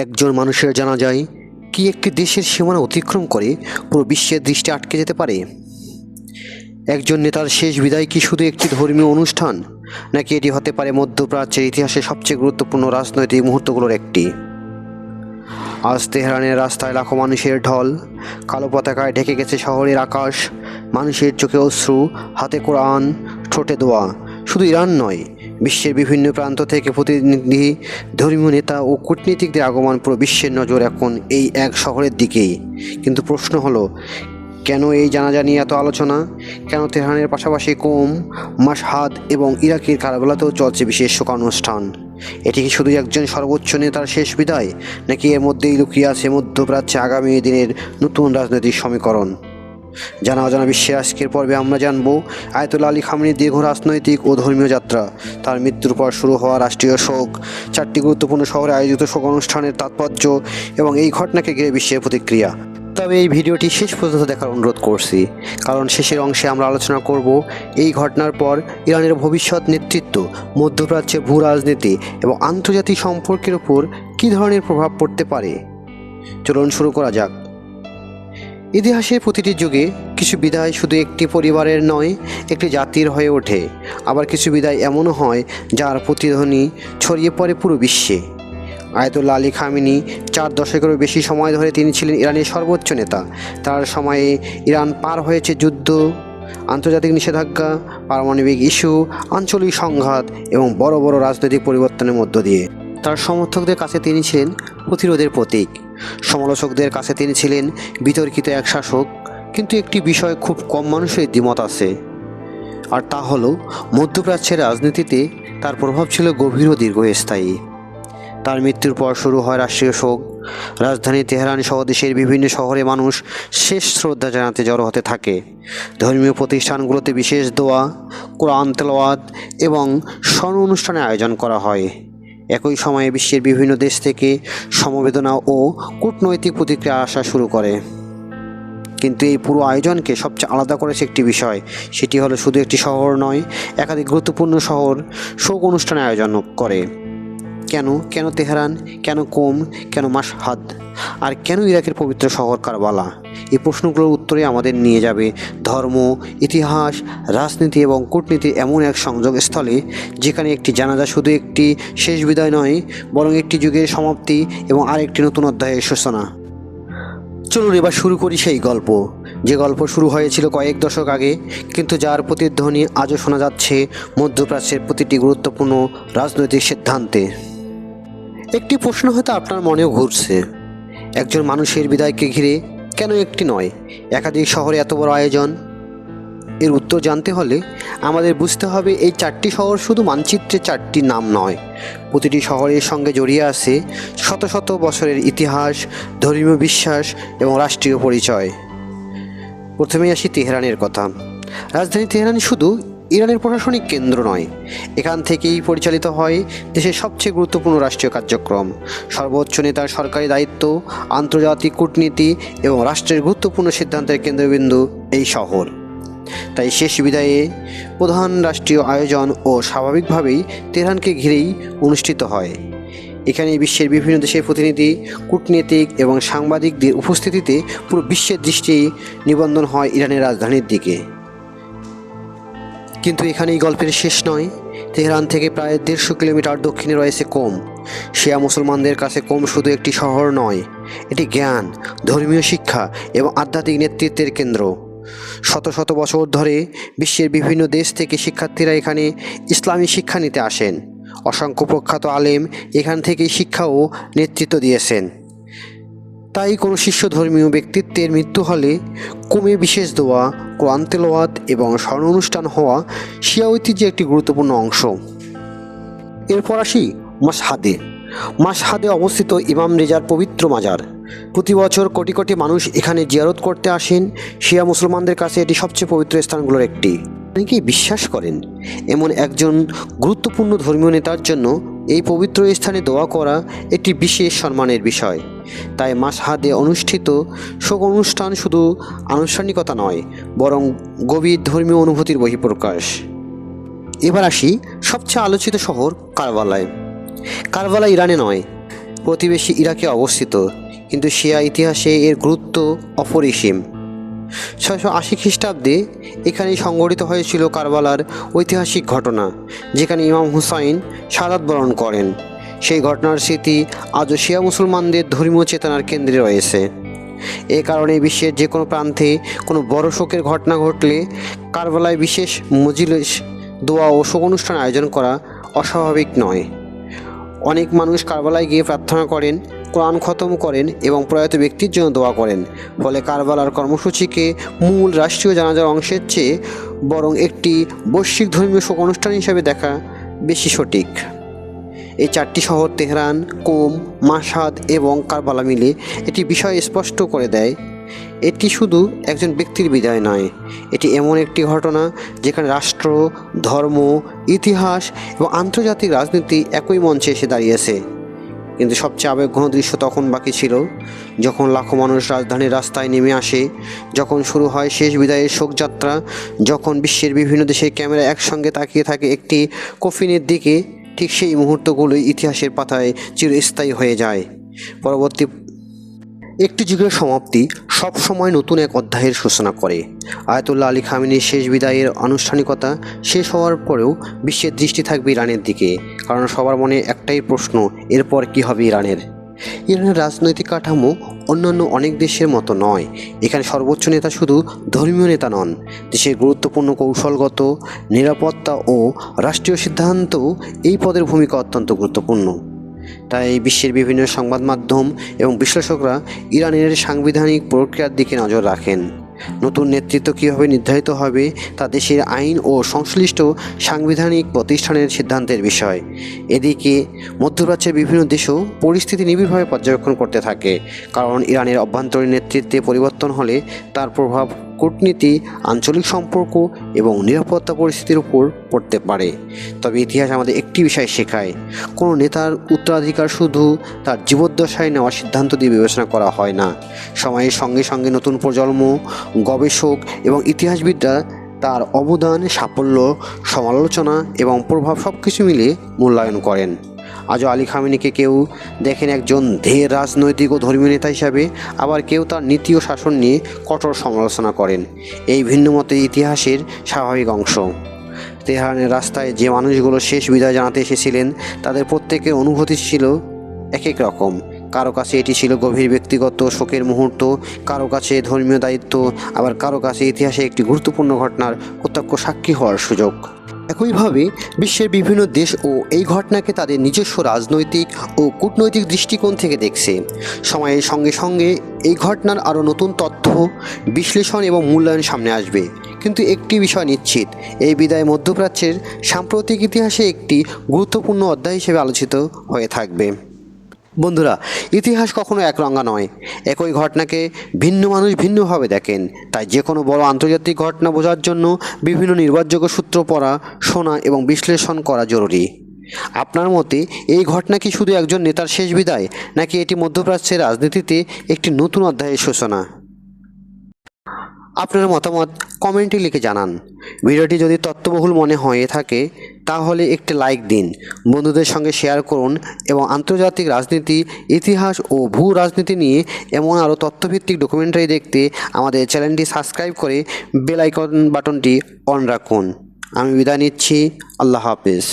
একজন মানুষের জানা যায় কি একটি দেশের সীমানা অতিক্রম করে পুরো বিশ্বের দৃষ্টি আটকে যেতে পারে? একজন নেতার শেষ বিদায় কি শুধু একটি ধর্মীয় অনুষ্ঠান, নাকি এটি হতে পারে মধ্যপ্রাচ্যের ইতিহাসে সবচেয়ে গুরুত্বপূর্ণ রাজনৈতিক মুহূর্তগুলোর একটি? আজ তেহরানের রাস্তায় লাখো মানুষের ঢল, কালো পতাকায় ঢেকে গেছে শহরের আকাশ, মানুষের চোখে অশ্রু, হাতে কোরআন, ঠোঁটে দোয়া। শুধু ইরান নয়, বিশ্বের বিভিন্ন প্রান্ত থেকে প্রতিনিধি, ধর্মীয় নেতা ও কূটনীতিকদের আগমন, পুরো বিশ্বের নজর এখন এই এক শহরের দিকেই। কিন্তু প্রশ্ন হলো, কেন এই জানাজা নিয়ে এত আলোচনা? কেন তেহরানের পাশাপাশি কোম, মাশহাদ এবং ইরাকের কারবালাতেও চলছে বিশেষ শোকানুষ্ঠান? এটি কি শুধু একজন সর্বোচ্চ নেতার শেষ বিদায়, নাকি এর মধ্যেই লুকিয়ে আছে মধ্যপ্রাচ্যে আগামী দিনের নতুন রাজনৈতিক সমীকরণ? জানা অজানা বিশ্বের আজকের পর্বে আমরা জানব আয়াতুল্লাহ আলী খামেনির দীর্ঘ রাজনৈতিক ও ধর্মীয় যাত্রা, তার মৃত্যুর পর শুরু হওয়া রাষ্ট্রীয় শোক, 4টি গুরুত্বপূর্ণ শহরে আয়োজিত শোক অনুষ্ঠানের তাৎপর্য এবং এই ঘটনাকে ঘিরে বিশ্বের প্রতিক্রিয়া। তবে এই ভিডিওটি শেষ পর্যন্ত দেখার অনুরোধ করছি, কারণ শেষের অংশে আমরা আলোচনা করব এই ঘটনার পর ইরানের ভবিষ্যৎ নেতৃত্ব, মধ্যপ্রাচ্যে ভূ রাজনীতি এবং আন্তর্জাতিক সম্পর্কের উপর কী ধরনের প্রভাব পড়তে পারে। চলুন শুরু করা যাক। ইতিহাসের প্রতিটি যুগে কিছু বিদায় শুধু একটি পরিবারের নয়, একটি জাতির হয়ে ওঠে। আবার কিছু বিদায় এমনও হয় যার প্রতিধ্বনি ছড়িয়ে পড়ে পুরো বিশ্বে। আয়াতুল্লাহ আলী খামেনি 4 দশকেরও বেশি সময় ধরে তিনি ছিলেন ইরানের সর্বোচ্চ নেতা। তার সময়ে ইরান পার হয়েছে যুদ্ধ, আন্তর্জাতিক নিষেধাজ্ঞা, পারমাণবিক ইস্যু, আঞ্চলিক সংঘাত এবং বড় বড় রাজনৈতিক পরিবর্তনের মধ্য দিয়ে। তার সমর্থকদের কাছে তিনি ছিলেন প্রতিরোধের প্রতীক, সমালোচকদের কাছে তিনি ছিলেন বিতর্কিত এক শাসক। কিন্তু একটি বিষয় খুব কম মানুষের দ্বিমত আছে, আর তা হলো মধ্যপ্রাচ্যের রাজনীতিতে তার প্রভাব ছিল গভীর ও দীর্ঘস্থায়ী। তার মৃত্যুর পর শুরু হয় রাষ্ট্রীয় শোক। রাজধানী তেহরান সহ দেশের বিভিন্ন শহরে মানুষ শেষ শ্রদ্ধা জানাতে জড়ো হতে থাকে। ধর্মীয় প্রতিষ্ঠানগুলোতে বিশেষ দোয়া, কোরআন তেলাওয়াত এবং স্মরণ অনুষ্ঠানের আয়োজন করা হয়। একই সময়ে বিশ্বের বিভিন্ন দেশ থেকে সমবেদনা ও কূটনৈতিক প্রতিক্রিয়া আসা শুরু করে। কিন্তু এই পুরো আয়োজনকে সবচেয়ে আলাদা করেছে একটি বিষয়, সেটি হলো শুধু একটি শহর নয়, একাধিক গুরুত্বপূর্ণ শহর শোক অনুষ্ঠানের আয়োজন করে। কেন তেহরান, কেন কোম, কেন মাশহাদ, আর কেন ইরাকের পবিত্র শহর কারবালা? এই প্রশ্নগুলোর উত্তরে আমাদের নিয়ে যাবে ধর্ম, ইতিহাস, রাজনীতি এবং কূটনীতির এমন এক সংযোগস্থলে, যেখানে একটি জানাজা শুধু একটি শেষ বিদায় নয়, বরং একটি যুগের সমাপ্তি এবং আরেকটি নতুন অধ্যায়ের সূচনা। চলুন এবার শুরু করি সেই গল্প, যে গল্প শুরু হয়েছিল কয়েক দশক আগে, কিন্তু যার প্রতিধ্বনি আজও শোনা যাচ্ছে মধ্যপ্রাচ্যের প্রতিটি গুরুত্বপূর্ণ রাজনৈতিক সিদ্ধান্তে। একটি প্রশ্ন হয়তো আপনার মনেও ঘুরছে, একজন মানুষের বিদায়কে ঘিরে কেন একটি নয়, একাধিক শহরে এত বড় আয়োজন? এর উত্তর জানতে হলে আমাদের বুঝতে হবে এই 4টি শহর শুধু মানচিত্রে 4টি নাম নয়। প্রতিটি শহরের সঙ্গে জড়িয়ে আছে শত শত বছরের ইতিহাস, ধর্মীয় বিশ্বাস এবং রাষ্ট্রীয় পরিচয়। প্রথমেই আসি তেহরানের কথা। রাজধানী তেহরান শুধু ইরানের প্রশাসনিক কেন্দ্র নয়, এখান থেকেই পরিচালিত হয় দেশের সবচেয়ে গুরুত্বপূর্ণ রাষ্ট্রীয় কার্যক্রম, সর্বোচ্চ নেতার সরকারি দায়িত্ব, আন্তর্জাতিক কূটনীতি এবং রাষ্ট্রের গুরুত্বপূর্ণ সিদ্ধান্তের কেন্দ্রবিন্দু এই শহর। তাই শেষ বিদায়ে প্রধান রাষ্ট্রীয় আয়োজন ও স্বাভাবিকভাবেই তেহরানকে ঘিরেই অনুষ্ঠিত হয়। এখানে বিশ্বের বিভিন্ন দেশের প্রতিনিধি, কূটনীতিক এবং সাংবাদিকদের উপস্থিতিতে পুরো বিশ্বের দৃষ্টি নিবন্ধন হয় ইরানের রাজধানীর দিকে। কিন্তু এখানেই গল্পের শেষ নয়। তেহরান থেকে প্রায় 150 কিলোমিটার দক্ষিণে রয়েছে কোম। শিয়া মুসলমানদের কাছে কোম শুধু একটি শহর নয়, এটি জ্ঞান, ধর্মীয় শিক্ষা এবং আধ্যাত্মিক নেতৃত্বের কেন্দ্র। শত শত বছর ধরে বিশ্বের বিভিন্ন দেশ থেকে শিক্ষার্থীরা এখানে ইসলামী শিক্ষা নিতে আসেন। অসংখ্য প্রখ্যাত আলেম এখান থেকেই শিক্ষা ও নেতৃত্ব দিয়েছেন। তাই কোনো শিষ্য ধর্মীয় ব্যক্তিত্বের মৃত্যু হলে কোমে বিশেষ দোয়া, কোরআন তেলাওয়াত এবং স্মরণ অনুষ্ঠান হওয়া শিয়া ঐতিহ্যের একটি গুরুত্বপূর্ণ অংশ। এরপর আসি মাশহাদে অবস্থিত ইমাম রেজার পবিত্র মাজার। প্রতি বছর কোটি কোটি মানুষ এখানে জিয়ারত করতে আসেন। শিয়া মুসলমানদের কাছে এটি সবচেয়ে পবিত্র স্থানগুলোর একটি। অনেকেই বিশ্বাস করেন এমন একজন গুরুত্বপূর্ণ ধর্মীয় নেতার জন্য এই পবিত্র স্থানে দোয়া করা একটি বিশেষ সম্মানের বিষয়। তাই মাশহাদে অনুষ্ঠিত শোক অনুষ্ঠান শুধু আনুষ্ঠানিকতা নয়, বরং গভীর ধর্মীয় অনুভূতির বহিঃপ্রকাশ। এবার আসি সবচেয়ে আলোচিত শহর কারবালায়। কারবালা ইরানে নয়, প্রতিবেশী ইরাকে অবস্থিত, কিন্তু শিয়া ইতিহাসে এর গুরুত্ব অপরিসীম। 680 খ্রিস্টাব্দে এখানেই সংঘটিত হয়েছিল কারবালার ঐতিহাসিক ঘটনা, যেখানে ইমাম হুসাইন শাহাদাত বরণ করেন। সেই ঘটনার স্মৃতি আজও শিয়া মুসলমানদের ধর্মীয় চেতনার কেন্দ্রে রয়েছে। এ কারণে বিশ্বের যে কোনো প্রান্তে কোনো বড় শোকের ঘটনা ঘটলে কারবালায় বিশেষ মজলিস, দোয়া ও শোক অনুষ্ঠান আয়োজন করা অস্বাভাবিক নয়। অনেক মানুষ কারবালায় গিয়ে প্রার্থনা করেন, কোরআন খতম করেন এবং প্রয়াত ব্যক্তির জন্য দোয়া করেন। ফলে কারবালার কর্মসূচিকে মূল রাষ্ট্রীয় জানাজার অংশের চেয়ে বরং একটি বৈশ্বিক ধর্মীয় শোক অনুষ্ঠান হিসেবে দেখা বেশি সঠিক। এই চারটি শহর তেহরান, কোম, মাশহাদ এবং কারবালা মিলে এটি বিষয় স্পষ্ট করে দেয়, এটি শুধু একজন ব্যক্তির বিদায় নয়, এটি এমন একটি ঘটনা যেখানে রাষ্ট্র, ধর্ম, ইতিহাস এবং আন্তর্জাতিক রাজনীতি একই মঞ্চে এসে দাঁড়িয়েছে। কিন্তু সবচেয়ে আবেগঘন দৃশ্য তখন বাকি ছিল, যখন লাখো মানুষ রাজধানীর রাস্তায় নেমে আসে, যখন শুরু হয় শেষ বিদায়ের শোকযাত্রা, যখন বিশ্বের বিভিন্ন দেশের ক্যামেরা একসঙ্গে তাকিয়ে থাকে একটি কফিনের দিকে। ঠিক সেই মুহূর্তগুলোই ইতিহাসের পাতায় চিরস্থায়ী হয়ে যায়। পরবর্তী একটি যুগের সমাপ্তি সব সময় নতুন এক অধ্যায়ের সূচনা করে। আয়াতুল্লাহ আলী খামেনির শেষ বিদায়ের আনুষ্ঠানিকতা শেষ হওয়ার পরেও বিশ্বের দৃষ্টি থাকবে ইরানের দিকে, কারণ সবার মনে একটাই প্রশ্ন, এরপর কি হবে ইরানের। ইরানের রাজনৈতিক কাঠামো অন্যান্য অনেক দেশের মতো নয়। এখানে সর্বোচ্চ নেতা শুধু ধর্মীয় নেতা নন, দেশের গুরুত্বপূর্ণ কৌশলগত, নিরাপত্তা ও রাষ্ট্রীয় সিদ্ধান্তও এই পদের ভূমিকা অত্যন্ত গুরুত্বপূর্ণ। তাই বিশ্বের বিভিন্ন সংবাদ মাধ্যম এবং বিশ্লেষকরা ইরানের সাংবিধানিক প্রক্রিয়ার দিকে নজর রাখেন। নতুন নেতৃত্ব কীভাবে নির্ধারিত হবে তা দেশের আইন ও সংশ্লিষ্ট সাংবিধানিক প্রতিষ্ঠানের সিদ্ধান্তের বিষয়। এদিকে মধ্যপ্রাচ্যের বিভিন্ন দেশও পরিস্থিতি নিবিড়ভাবে পর্যবেক্ষণ করতে থাকে, কারণ ইরানের অভ্যন্তরীণ নেতৃত্বে পরিবর্তন হলে তার প্রভাব কূটনীতি, আঞ্চলিক সম্পর্ক এবং নিরাপত্তা পরিস্থিতির উপর পড়তে পারে। তবে ইতিহাস আমাদের একটি বিষয় শেখায়, কোনো নেতার উত্তরাধিকার শুধু তার জীবদ্দশায় নেওয়ার সিদ্ধান্ত দিয়ে বিবেচনা করা হয় না। সময়ের সঙ্গে সঙ্গে নতুন প্রজন্ম, গবেষক এবং ইতিহাসবিদরা তার অবদান, সাফল্য, সমালোচনা এবং প্রভাব সব কিছু মিলিয়ে মূল্যায়ন করেন। আজও আলী খামেনিকে কেউ দেখেন একজন ধীর রাজনৈতিক ও ধর্মীয় নেতা হিসাবে, আবার কেউ তার নীতি ও শাসন নিয়ে কঠোর সমালোচনা করেন। এই ভিন্ন মতে ইতিহাসের স্বাভাবিক অংশ। তেহরানের রাস্তায় যে মানুষগুলো শেষ বিদায় জানাতে এসেছিলেন, তাদের প্রত্যেকের অনুভূতি ছিল এক এক রকম। কারো কাছে এটি ছিল গভীর ব্যক্তিগত শোকের মুহূর্ত, কারো কাছে ধর্মীয় দায়িত্ব, আবার কারো কাছে ইতিহাসে একটি গুরুত্বপূর্ণ ঘটনার প্রত্যক্ষ সাক্ষী হওয়ার সুযোগ। একইভাবে বিশ্বের বিভিন্ন দেশও এই ঘটনাকে তাদের নিজস্ব রাজনৈতিক ও কূটনৈতিক দৃষ্টিকোণ থেকে দেখছে। সময়ের সঙ্গে সঙ্গে এই ঘটনার আরও নতুন তথ্য, বিশ্লেষণ এবং মূল্যায়ন সামনে আসবে। কিন্তু একটি বিষয় নিশ্চিত, এই বিদায় মধ্যপ্রাচ্যের সাম্প্রতিক ইতিহাসে একটি গুরুত্বপূর্ণ অধ্যায় হিসেবে আলোচিত হয়ে থাকবে। বন্ধুরা, ইতিহাস কখনো একরঙা নয়। একই ঘটনাকে ভিন্ন মানুষ ভিন্নভাবে দেখেন। তাই যে কোনো বড় আন্তর্জাতিক ঘটনা বোঝার জন্য বিভিন্ন নির্ভরযোগ্য সূত্র পড়া, শোনা এবং বিশ্লেষণ করা জরুরি। আপনার মতে এই ঘটনা কি শুধু একজন নেতার শেষ বিদায়, নাকি এটি মধ্যপ্রাচ্যের রাজনীতিতে একটি নতুন অধ্যায়ের সূচনা? আপনার মতামত কমেন্টে লিখে জানান। ভিডিওটি যদি তথ্যবহুল মনে হয়ে থাকে তাহলে একটি লাইক দিন, বন্ধুদের সঙ্গে শেয়ার করুন এবং আন্তর্জাতিক রাজনীতি, ইতিহাস ও ভূ রাজনীতি নিয়ে এমন আরও তথ্যভিত্তিক ডকুমেন্টারি দেখতে আমাদের চ্যানেলটি সাবস্ক্রাইব করে বেল আইকন বাটনটি অন রাখুন। আমি বিদায় নিচ্ছি। আল্লাহ হাফেজ।